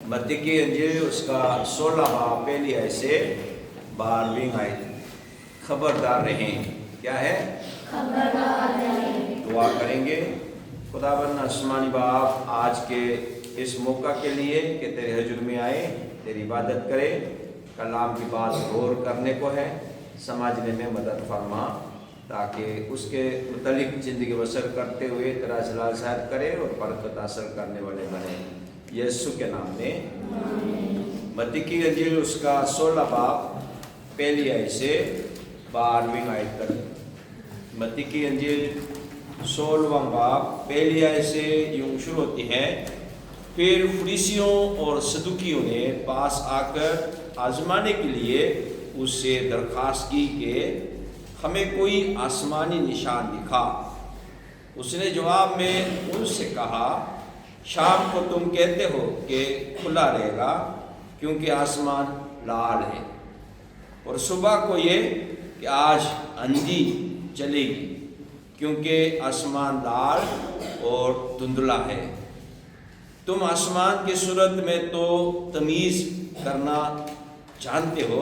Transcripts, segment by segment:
मत्ती की इंजील उसका 16 बाब पहली आयत से 12वीं आयत। खबरदार रहें। क्या है? खबरदार रहें। दुआ करेंगे। खुदाबंद आसमानी बाप, आज के इस मौका के लिए कि तेरे हजूर में आए, तेरी इबादत करें। कलाम की बात गौर करने को है, समझने में मदद फरमा, ताकि उसके मुतलिक ज़िंदगी बसर करते हुए तेरा जलाल ज़ाहिर करे और बरकत हासिल करने वाले बने। यीशु के नाम में। मत्ती की इंजील उसका 16 बाब पहली आयत से 12वीं आयत तक। मत्ती की इंजील 16वां बाब पहली आयत से यूं शुरू होती है। फिर फरीसियों और सदूकियों ने पास आकर आजमाने के लिए उससे दरख्वास्त की कि हमें कोई आसमानी निशान दिखा। उसने जवाब में उनसे कहा, शाम को तुम कहते हो कि खुला रहेगा क्योंकि आसमान लाल है, और सुबह को ये कि आज आंधी चलेगी क्योंकि आसमान लाल और धुंधला है। तुम आसमान की सूरत में तो तमीज़ करना जानते हो,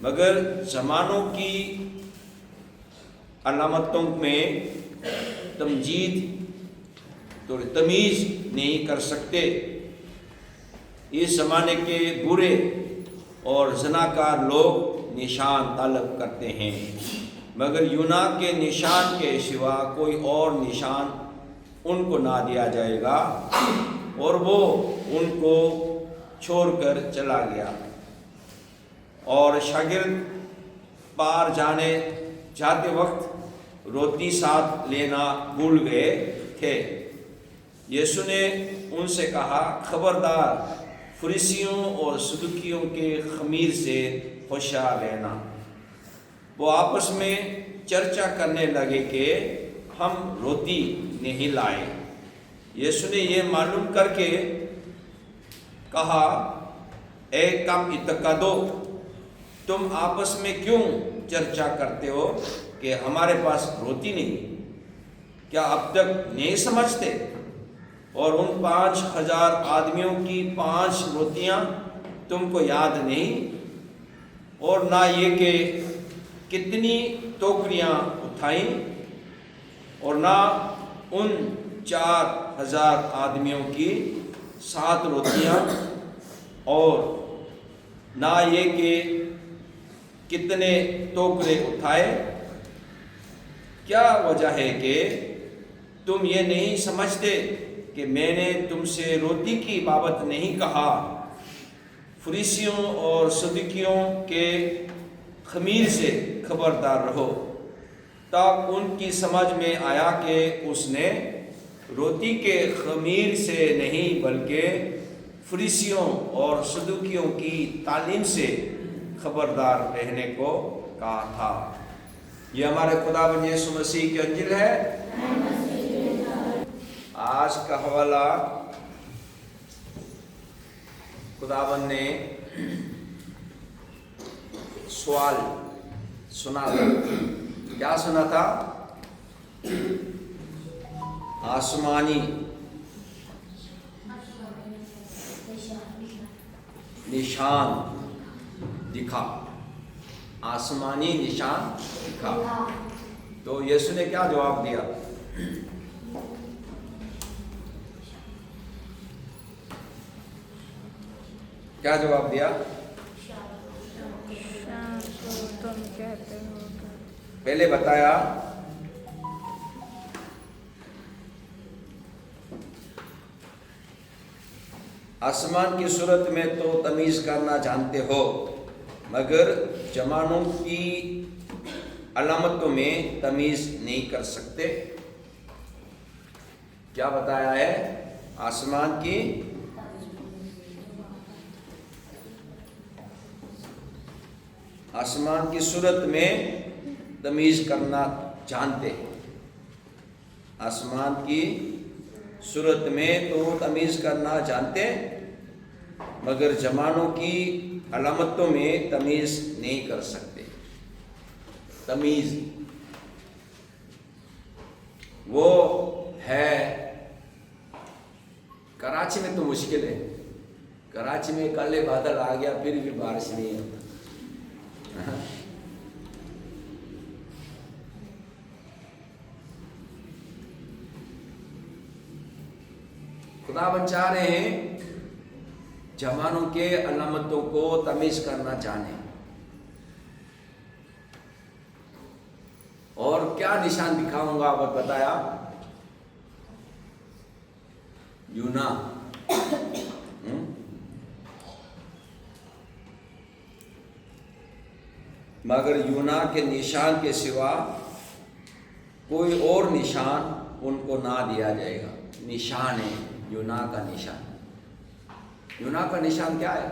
मगर ज़मानों की अलामतों में तमीज़ नहीं कर सकते। इस ज़माने के बुरे और ज़नाकार लोग निशान तलब करते हैं, मगर यूना के निशान के सिवा कोई और निशान उनको ना दिया जाएगा। और वो उनको छोड़कर चला गया। और शागिर्द पार जाते वक्त रोटी साथ लेना भूल गए थे। यीशु ने उनसे कहा, खबरदार, फरीसियों और सदूकियों के खमीर से होशियार रहना। वो आपस में चर्चा करने लगे कि हम रोटी नहीं लाए। यीशु ने ये मालूम करके कहा, ए कम इत्तकादो, तुम आपस में क्यों चर्चा करते हो कि हमारे पास रोटी नहीं? क्या अब तक नहीं समझते? और उन 5,000 आदमियों की 5 रोटियां तुमको याद नहीं? और ना ये कि कितनी टोकरियां उठाई? और ना उन 4,000 आदमियों की 7 रोटियां? और ना ये कि कितने टोकरे उठाए? क्या वजह है कि तुम ये नहीं समझते कि मैंने तुमसे रोटी की बाबत नहीं कहा? फरीसियों और सदूकियों के खमीर से खबरदार रहो। तब उनकी समझ में आया कि उसने रोटी के खमीर से नहीं बल्कि फरीसियों और सदूकियों की तालीम से खबरदार रहने को कहा था। ये हमारे खुदावंद यीशु मसीह की इंजील है। आज का हवाला खुदावंद ने सवाल सुना था। क्या सुना था? आसमानी निशान दिखा। आसमानी निशान दिखा। तो यीशु ने क्या जवाब दिया? क्या जवाब दिया? तुम कहते हो। पहले बताया आसमान की सूरत में तो तमीज़ करना जानते हो, मगर जमानों की अलामतों में तमीज़ नहीं कर सकते। क्या बताया है? आसमान की सूरत में तमीज़ करना जानते। आसमान की सूरत में तो तमीज़ करना जानते, मगर जमानों की अलामतों में तमीज़ नहीं कर सकते। तमीज़ वो है, कराची में तो मुश्किल है। कराची में काले बादल आ गया फिर भी बारिश नहीं होता। खुदाबंद चाह रहे हैं जमानों के अलामतों को तमीज करना जाने, और क्या निशान दिखाऊंगा वो बताया, यूना। मगर यूना के निशान के सिवा कोई और निशान उनको ना दिया जाएगा। निशान है यूना का निशान। यूना का निशान क्या है?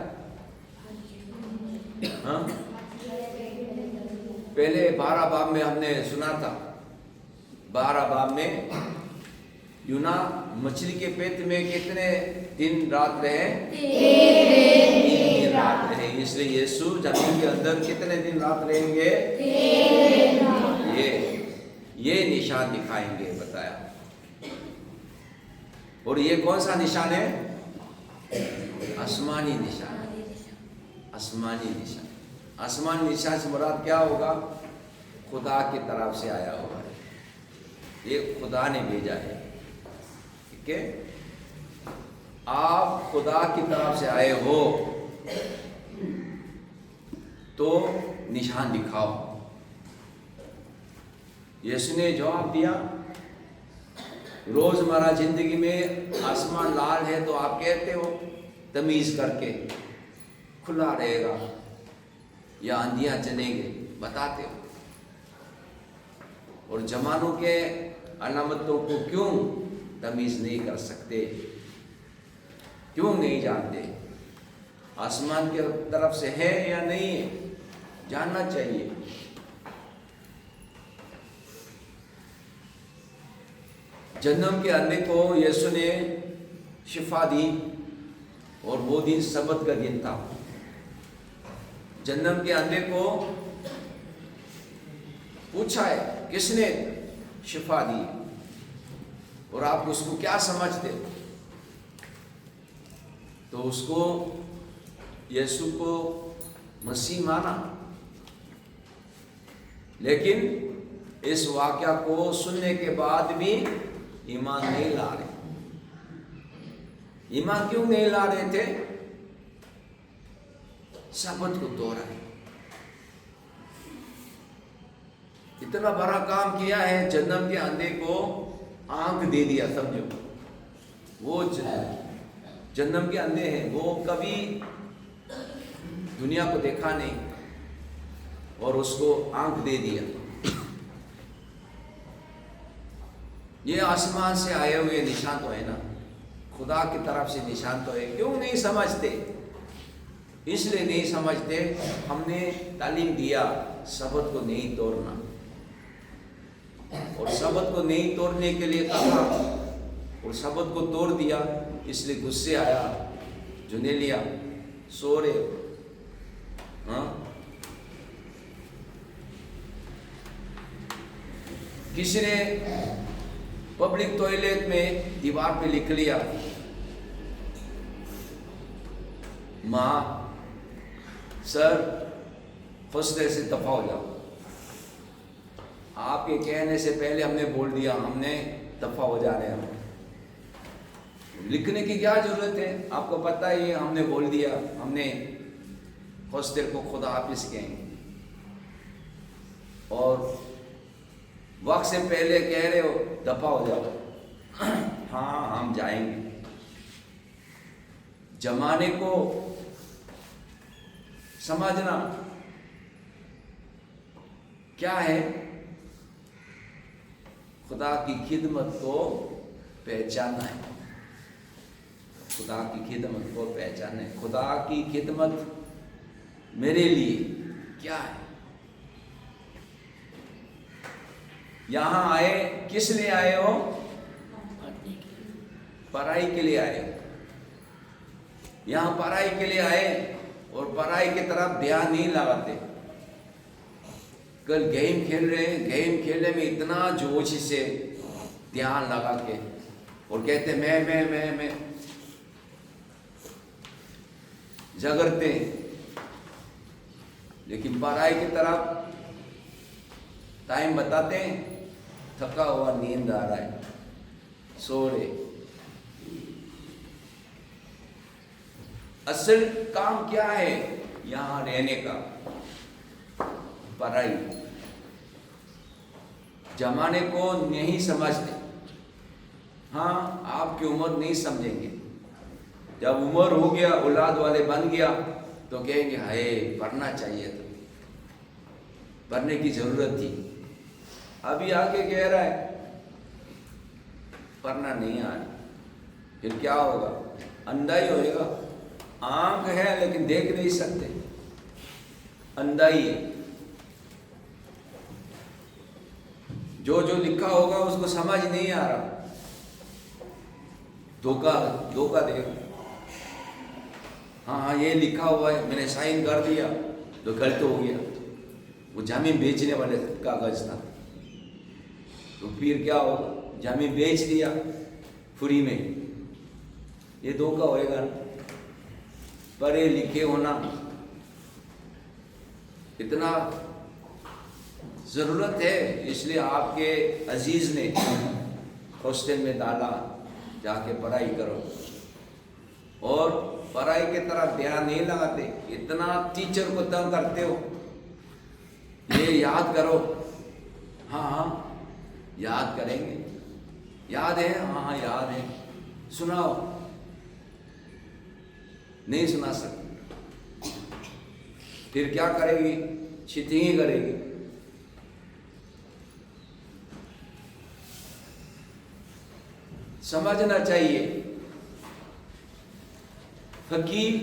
हाँ? पहले 12 बाब में हमने सुना था, 12 बाब में यूना मछली के पेट में कितने दिन रात रहे? 3 दिन रात रहे। इसलिए यीशु जमीन के अंदर कितने दिन रात रहेंगे? 3 दिन। ये निशान दिखाएंगे बताया। और ये कौन सा निशान है? आसमानी निशान। आसमानी निशान। आसमानी निशान से मुराद क्या होगा? खुदा की तरफ से आया होगा। ये खुदा ने भेजा है। ठीक है, आप खुदा की तरफ से आए हो तो निशान दिखाओ। यीशु ने जवाब दिया, रोजमर्रा जिंदगी में आसमान लाल है तो आप कहते हो तमीज करके खुला रहेगा या आंधियां चलेंगे, बताते हो। और जमानों के अलामतों को क्यों तमीज नहीं कर सकते? क्यों नहीं जानते? आसमान की तरफ से है या नहीं है, जानना चाहिए। जन्म के अंधे को यीशु ने शिफा दी और वो दिन सब्त का दिन था। जन्म के अंधे को पूछा है किसने शिफा दी, और आप उसको क्या समझते? तो उसको यीशु को मसीह माना, लेकिन इस वाक्या को सुनने के बाद भी ईमान नहीं ला रहे। ईमान क्यों नहीं ला रहे थे? सबत को तोड़ा है। इतना बड़ा काम किया है, जन्म के अंधे को आंख दे दिया। समझो, वो जन्म के अंधे हैं, वो कभी दुनिया को देखा नहीं और उसको आंख दे दिया। ये आसमान से आए हुए निशान तो है ना, खुदा की तरफ से निशान तो है। क्यों नहीं समझते? इसलिए नहीं समझते, हमने तालीम दिया सबत को नहीं तोड़ना, और सबत को नहीं तोड़ने के लिए कहा और सबत को तोड़ दिया। इसलिए गुस्से आया, जुने लिया, सो रहे। हाँ, किसी ने पब्लिक टॉयलेट में दीवार पे लिख लिया, माँ सर हौसले से दफा हो जाओ। आपके कहने से पहले हमने बोल दिया, हमने दफा हो जा रहे हैं। लिखने की क्या जरूरत है? आपको पता ही है, हमने बोल दिया, हमने हौसले को खुदा हाफिज कहेंगे, और वक्त से पहले कह रहे हो दफा हो जाओ। हाँ, हम जाएंगे। जमाने को समझना क्या है, खुदा की खिदमत को पहचानना है। खुदा की खिदमत को पहचाने। खुदा की खिदमत मेरे लिए क्या है? यहां आए किस लिए आए हो? पढ़ाई के लिए आए हो। यहां पढ़ाई के लिए आए और पढ़ाई की तरफ ध्यान नहीं लगाते। कल गेम खेल रहे हैं, गेम खेलने में इतना जोश से ध्यान लगा के, और कहते मैं झगड़ते हैं, लेकिन पढ़ाई की तरफ टाइम बताते हैं, थका हुआ, नींद आ रहा है, सो रहे। असल काम क्या है यहाँ रहने का? पढ़ाई। जमाने को नहीं समझते। हाँ, आपकी उम्र नहीं समझेंगे। जब उम्र हो गया, औलाद वाले बन गया, तो कहेंगे हाय पढ़ना चाहिए था, पढ़ने की जरूरत थी। अभी आके कह रहा है पढ़ना नहीं आया, फिर क्या होगा? अंधा ही होएगा। आंख है लेकिन देख नहीं सकते, अंधा ही है। जो जो लिखा होगा उसको समझ नहीं आ रहा, धोखा देगा। हाँ, ये लिखा हुआ है, मैंने साइन कर दिया तो गलत हो गया। वो जमीन बेचने वाले कागज था, तो फिर क्या होगा? जमीन बेच दिया फ्री में, ये धोखा होएगा ना। पढ़े लिखे होना इतना जरूरत है, इसलिए आपके अजीज ने हॉस्टल में डाला, जाके पढ़ाई करो। और पढ़ाई की तरफ ध्यान नहीं लगाते, इतना टीचर को तंग करते हो, ये याद करो। हाँ हाँ याद करेंगे, याद है, हाँ याद है, सुनाओ। नहीं सुना सकते, फिर क्या करेगी? चीटिंग करेगी। समझना चाहिए, फकीर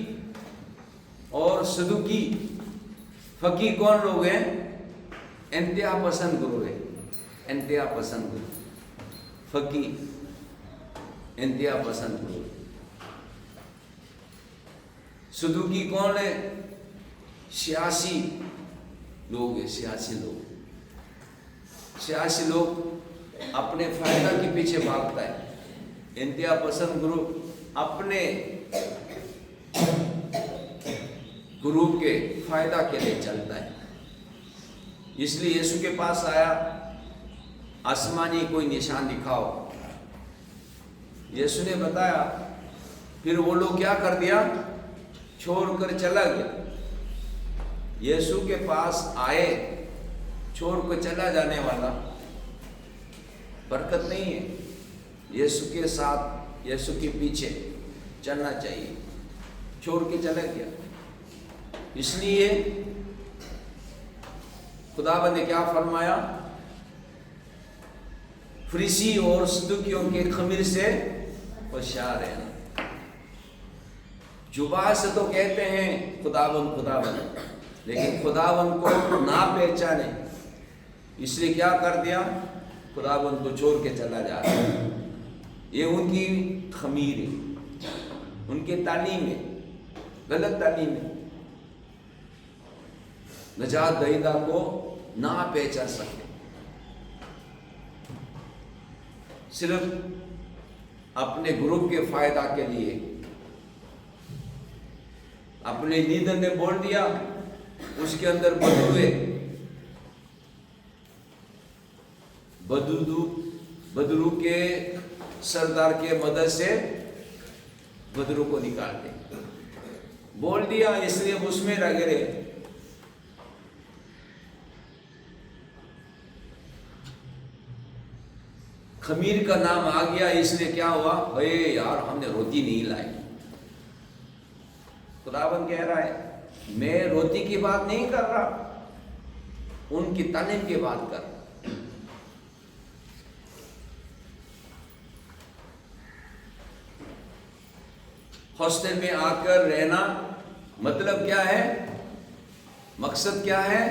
और सदुकी। फकीर कौन लोग हैं? इंतहा पसंद गुरु है, इंतहा पसंद गुरु। फकीर इंतहा पसंद गुरु। सदुकी कौन है? सियासी लोग है, सियासी लोग। सियासी लोग अपने फायदा के पीछे भागता है। इंतहा पसंद गुरु अपने गुरु के फायदा के लिए चलता है। इसलिए यीशु के पास आया, आसमानी कोई निशान दिखाओ। यीशु ने बताया, फिर वो लोग क्या कर दिया? छोड़कर चला गया। यीशु के पास आए, छोड़कर चला जाने वाला बरकत नहीं है। यीशु के साथ, यीशु के पीछे चलना चाहिए। छोड़ के चला गया, इसलिए खुदावंद ने क्या फरमाया? फरीसी और सदूकियों के खमीर से होशियार रहना। जुबान से तो कहते हैं खुदावंद खुदावंद, लेकिन खुदावंद को ना पहचाने, इसलिए क्या कर दिया? खुदावंद को छोड़ के चला जा रहा है। ये उनकी खमीर है, उनके तालीम है, गलत तालीम है। नजात दहीदा को ना पहचान सकते, सिर्फ अपने ग्रुप के फायदा के लिए। अपने लीडर ने बोल दिया, उसके अंदर बदरू के सरदार के मदद से बदरू को निकालते। बोल दिया इसलिए उसमें लगे रहे। खमीर का नाम आ गया, इसलिए क्या हुआ? अरे यार हमने रोटी नहीं लाई। खुदावंद कह रहा है, मैं रोटी की बात नहीं कर रहा, उनकी तालीम की बात कर रहा। हॉस्टल में आकर रहना मतलब क्या है? मकसद क्या है?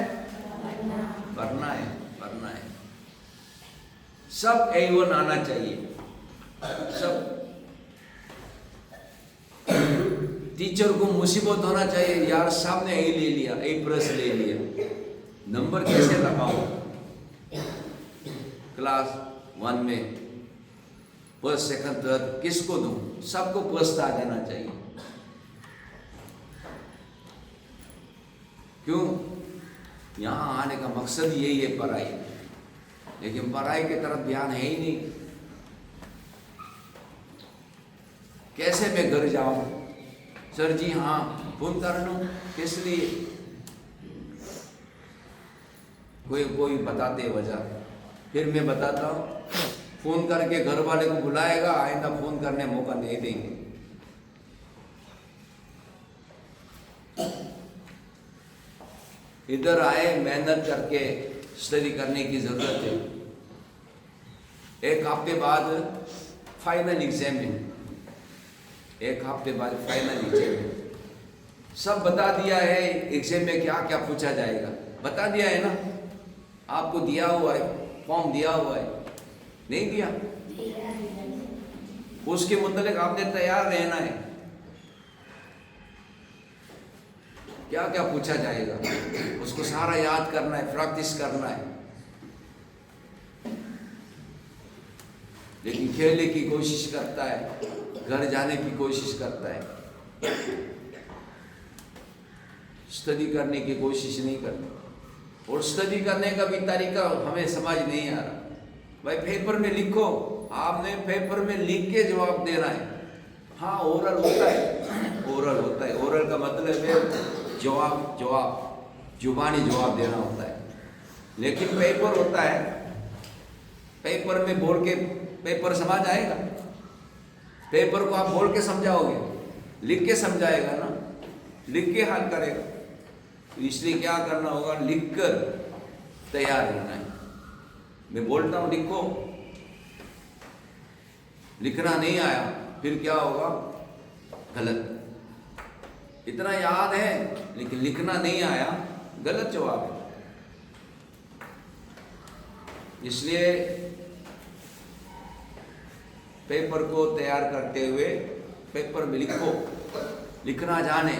पढ़ना है, पढ़ना है। सब A1 आना चाहिए, सब। टीचर को मुसीबत होना चाहिए, यार सामने A ले लिया, A+ ले लिया, नंबर कैसे लगाऊं? क्लास 1 में फर्स्ट सेकंड थर्ड किसको दूं? सबको फर्स्ट आ जाना चाहिए। کیوں؟ یہاں آنے کا مقصد یہی ہے پڑھائی، لیکن پڑھائی کی طرف دھیان ہے ہی نہیں۔ کیسے میں گھر جاؤں؟ سر جی ہاں فون کر لوں، کس لیے؟ کوئی بتاتے وجہ، پھر میں بتاتا ہوں، فون کر کے گھر والے کو بلائے گا، آئندہ فون کرنے موقع نہیں دیں گے۔ ادھر آئے، محنت کر کے اسٹڈی کرنے کی ضرورت ہے۔ ایک ہفتے بعد فائنل ایگزام ہے، ایک ہفتے بعد فائنل ایگزام ہے۔ سب بتا دیا ہے ایگزام میں کیا کیا پوچھا جائے گا، بتا دیا ہے نا؟ آپ کو دیا ہوا ہے، فارم دیا ہوا ہے، نہیں دیا؟ اس کے متعلق آپ نے تیار رہنا ہے۔ کیا کیا پوچھا جائے گا اس کو سارا یاد کرنا ہے، پریکٹس کرنا ہے۔ لیکن کھیلنے کی کوشش کرتا ہے، گھر جانے کی کوشش کرتا ہے، اسٹڈی کرنے کی کوشش نہیں کرتا۔ اور اسٹڈی کرنے کا بھی طریقہ ہمیں سمجھ نہیں آ رہا۔ بھائی پیپر میں لکھو، آپ نے پیپر میں لکھ کے جواب دینا ہے۔ ہاں اورل ہوتا ہے، اورل ہوتا ہے، اورل کا مطلب ہے جواب زبانی جواب دینا ہوتا ہے۔ لیکن پیپر ہوتا ہے، پیپر میں بول کے پیپر سمجھ آئے گا؟ پیپر کو آپ بول کے سمجھاؤ گے؟ لکھ کے سمجھائے گا نا، لکھ کے حل کرے گا۔ تو اس لیے کیا کرنا ہوگا؟ لکھ کر تیار رہنا ہے۔ میں بولتا ہوں لکھو، لکھنا نہیں آیا پھر کیا ہوگا؟ غلط۔ اتنا یاد ہے لیکن لکھنا نہیں آیا، غلط جواب ہے۔ اس لیے پیپر کو تیار کرتے ہوئے پیپر میں لکھو، لکھنا جانے۔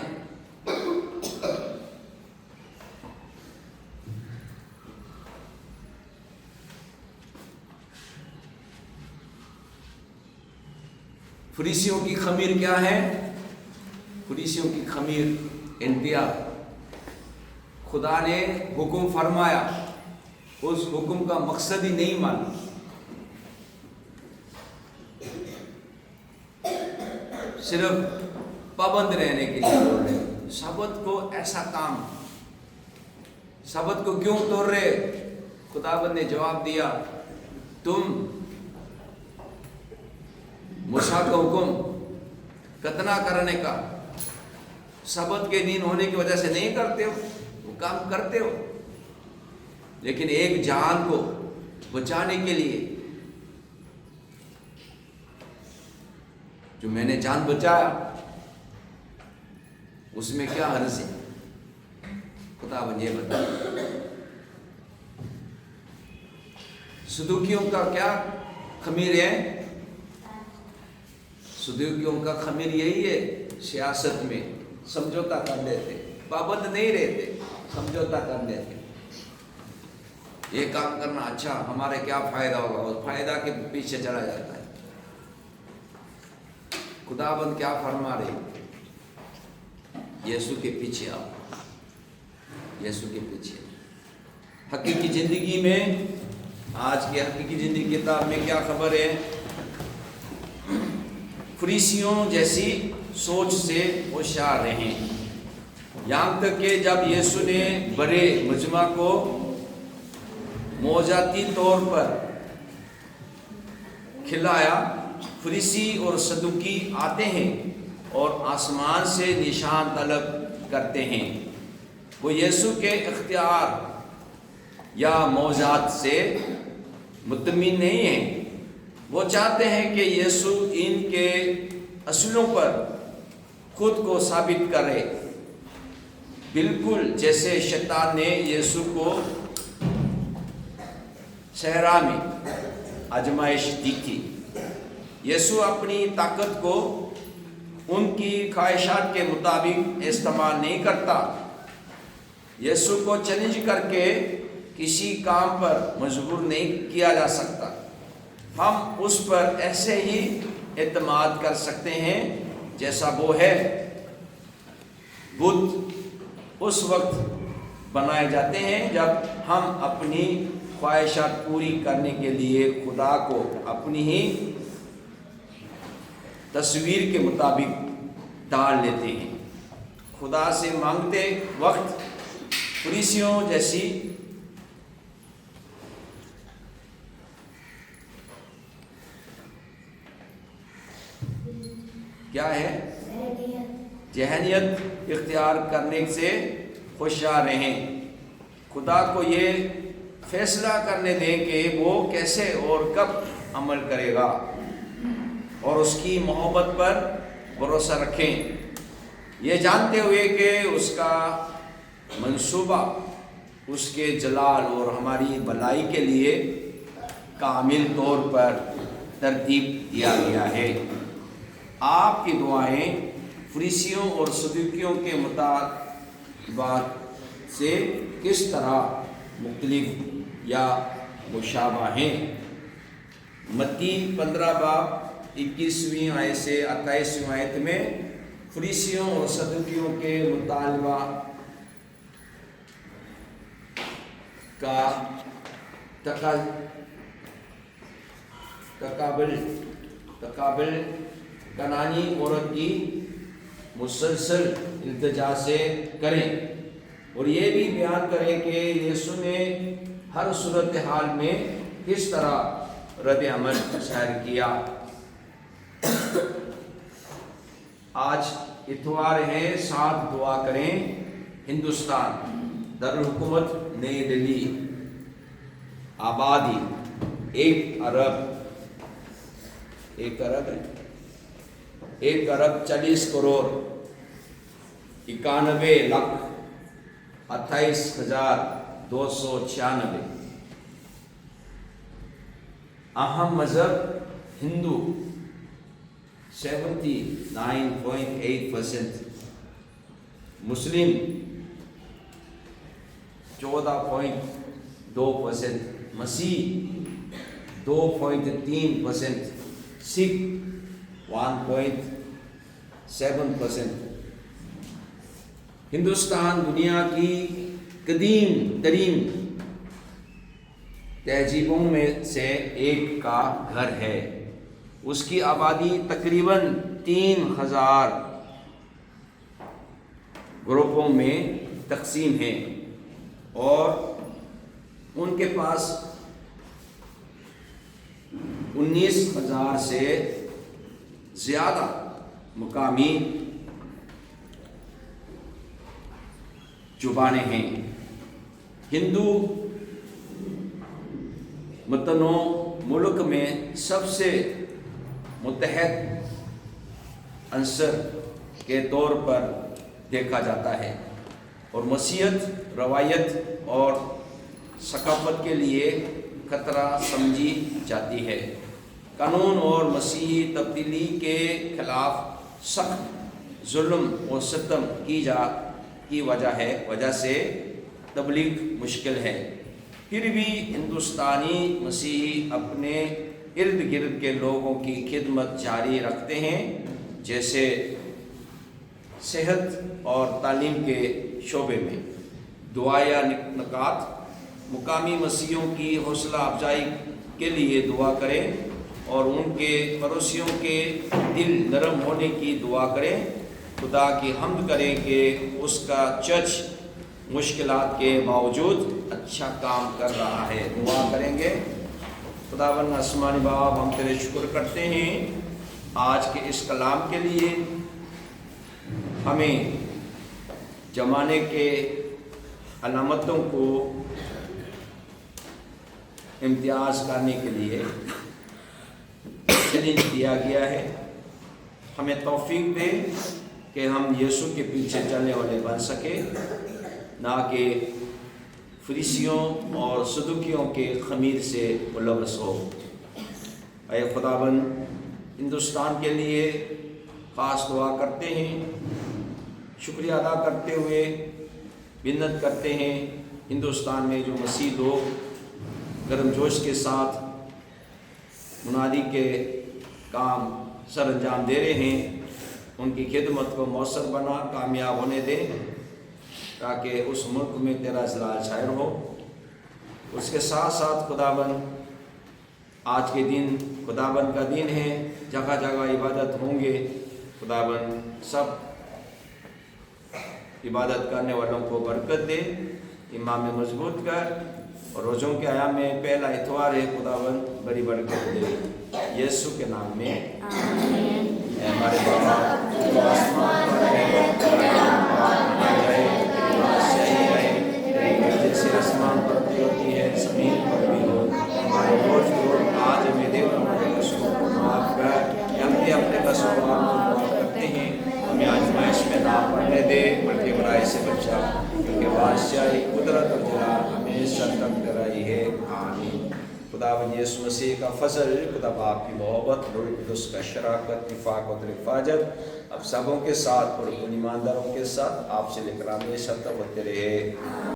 فریسیوں کی خمیر کیا ہے؟ فریسیوں کی خمیر انتہا۔ خدا نے حکم فرمایا، اس حکم کا مقصد ہی نہیں مانا۔ صرف پابند رہنے کے لیے بول رہے ہیں۔ سبت کو ایسا کام، سبت کو کیوں توڑ رہے؟ خداوند نے جواب دیا، تم موسیٰ کا حکم ختنہ کرنے کا سبت کے دن ہونے کی وجہ سے نہیں کرتے ہو، وہ کام کرتے ہو، لیکن ایک جان کو بچانے کے لیے جو میں نے جان بچایا اس میں کیا حرض ہے؟ خداوند یہ بتا۔ صدوقیوں کا کیا خمیر ہے؟ صدوقیوں کا خمیر یہی ہے، سیاست میں سمجھوتا کر لیتے، پابند نہیں رہتے، سمجھوتا کر لیتے۔ یہ کام کرنا اچھا، ہمارے کیا فائدہ ہوگا، اس فائدہ کے پیچھے چلا جاتا ہے۔ خداوند کیا فرما رہے؟ یسوع کے پیچھے آؤ، یسوع کے پیچھے۔ حقیقی زندگی میں، آج کی حقیقی زندگی کتاب میں کیا خبر ہے؟ فریسیوں جیسی سوچ سے ہوشیار رہیں، یہاں تک کہ جب یسوع نے بڑے مجمع کو موجاتی طور پر کھلایا، فریسی اور صدوقی آتے ہیں اور آسمان سے نشان طلب کرتے ہیں۔ وہ یسوع کے اختیار یا معجزات سے مطمئن نہیں ہیں، وہ چاہتے ہیں کہ یسوع ان کے اصولوں پر خود کو ثابت کرے، بالکل جیسے شیطان نے یسوع کو صحرا میں آزمائش دی تھی۔ یسوع اپنی طاقت کو ان کی خواہشات کے مطابق استعمال نہیں کرتا۔ یسوع کو چیلنج کر کے کسی کام پر مجبور نہیں کیا جا سکتا۔ ہم اس پر ایسے ہی اعتماد کر سکتے ہیں جیسا وہ ہے۔ بدھ اس وقت بنائے جاتے ہیں جب ہم اپنی خواہشات پوری کرنے کے لیے خدا کو اپنی ہی تصویر کے مطابق ڈال لیتے ہیں۔ خدا سے مانگتے وقت فریسیوں جیسی کیا ہے ذہنیت اختیار کرنے سے ہوشیار رہیں۔ خدا کو یہ فیصلہ کرنے دیں کہ وہ کیسے اور کب عمل کرے گا، اور اس کی محبت پر بھروسہ رکھیں، یہ جانتے ہوئے کہ اس کا منصوبہ اس کے جلال اور ہماری بھلائی کے لیے کامل طور پر ترتیب دیا گیا ہے۔ آپ کی دعائیں فریسیوں اور صدوقیوں کے مطالبات سے کس طرح مختلف یا مشابہ ہیں؟ متی 15 باب 21ویں آیت سے 28ویں آیت میں فریسیوں اور صدوقیوں کے مطالبہ کا تقابل کنانی عورت کی مسلسل التجا سے کریں، اور یہ بھی بیان کریں کہ یسوع نے ہر صورتحال میں کس طرح رد عمل ظاہر کیا۔ آج اتوار ہے، ساتھ دعا کریں۔ ہندوستان، دارالحکومت نئی دہلی، آبادی 1 ارب 40 کروڑ 91 لاکھ 28,296۔ اہم مذہب ہندو 79.8%، مسلم 14.2%، مسیح 2.3%، سکھ 1.7%۔ ہندوستان دنیا کی قدیم ترین تہذیبوں میں سے ایک کا گھر ہے۔ اس کی آبادی تقریباً 3000 گروپوں میں تقسیم ہے، اور ان کے پاس 19,000 سے زیادہ مقامی زبانیں ہیں۔ ہندو متنوع ملک میں سب سے متحد عنصر کے طور پر دیکھا جاتا ہے، اور مسیحیت روایت اور ثقافت کے لیے خطرہ سمجھی جاتی ہے۔ قانون اور مسیحی تبدیلی کے خلاف سخت ظلم و ستم کی وجہ سے تبلیغ مشکل ہے۔ پھر بھی ہندوستانی مسیحی اپنے ارد گرد کے لوگوں کی خدمت جاری رکھتے ہیں، جیسے صحت اور تعلیم کے شعبے میں دعائیا نکات۔ مقامی مسیحیوں کی حوصلہ افزائی کے لیے دعا کریں، اور ان کے پڑوسیوں کے دل نرم ہونے کی دعا کریں۔ خدا کی حمد کریں کہ اس کا چرچ مشکلات کے باوجود اچھا کام کر رہا ہے۔ دعا کریں گے۔ خداوند آسمانی باپ، ہم تیرے شکر کرتے ہیں آج کے اس کلام کے لیے، ہمیں زمانے کے علامتوں کو امتیاز کرنے کے لیے چیلنج دیا گیا ہے۔ ہمیں توفیق دے کہ ہم یسوع کے پیچھے چلنے والے بن سکے، نہ کہ فریسیوں اور صدوقیوں کے خمیر سے ملوث ہو۔ اے خداوند، ہندوستان کے لیے خاص دعا کرتے ہیں، شکریہ ادا کرتے ہوئے منت کرتے ہیں ہندوستان میں جو مسیح لوگ گرم جوش کے ساتھ منادی کے کام سر انجام دے رہے ہیں، ان کی خدمت کو مؤثر بنا کامیاب ہونے دیں۔ ताकि उस मुल्क में तेरा जलाल शायर हो। उसके साथ साथ खुदावन आज के दिन खुदावन का दिन है, जगह जगह इबादत होंगे। खुदावन सब इबादत करने वालों को बरकत दे, ईमान में मजबूत कर, और रोज़ों के आयाम में पहला इतवार है खुदावन बड़ी बरकत दे, यीशु के नाम में आमीन। हमारे बाबा जो आसमान पर है, तेरा नाम पाक जाए, तेरी बात सही रहे, तेरी मर्जी जैसे आसमान पर भी होती है जमीन पर भी हो। हमारे रोज रोज आज हमें देव हमारे कसूरों को माफ कर, हम भी अपने कसूरों को माफ करते हैं। हमें आजमाइश में ना पड़ने दे, बल्कि बुराई से बचा, क्योंकि बादशाही कुदरत और जलाल हमेशा तक तेरा ही है। आमीन। खुदावंद यीशु मसीह का फजल, खुदा बाप की मोहब्बत, रूह कुदस का शराकत, इफ़ाक़ और हिफाजत अब सबों के साथ और ईमानदारों के साथ आपसे लेकर हमेशा तक होते रहे।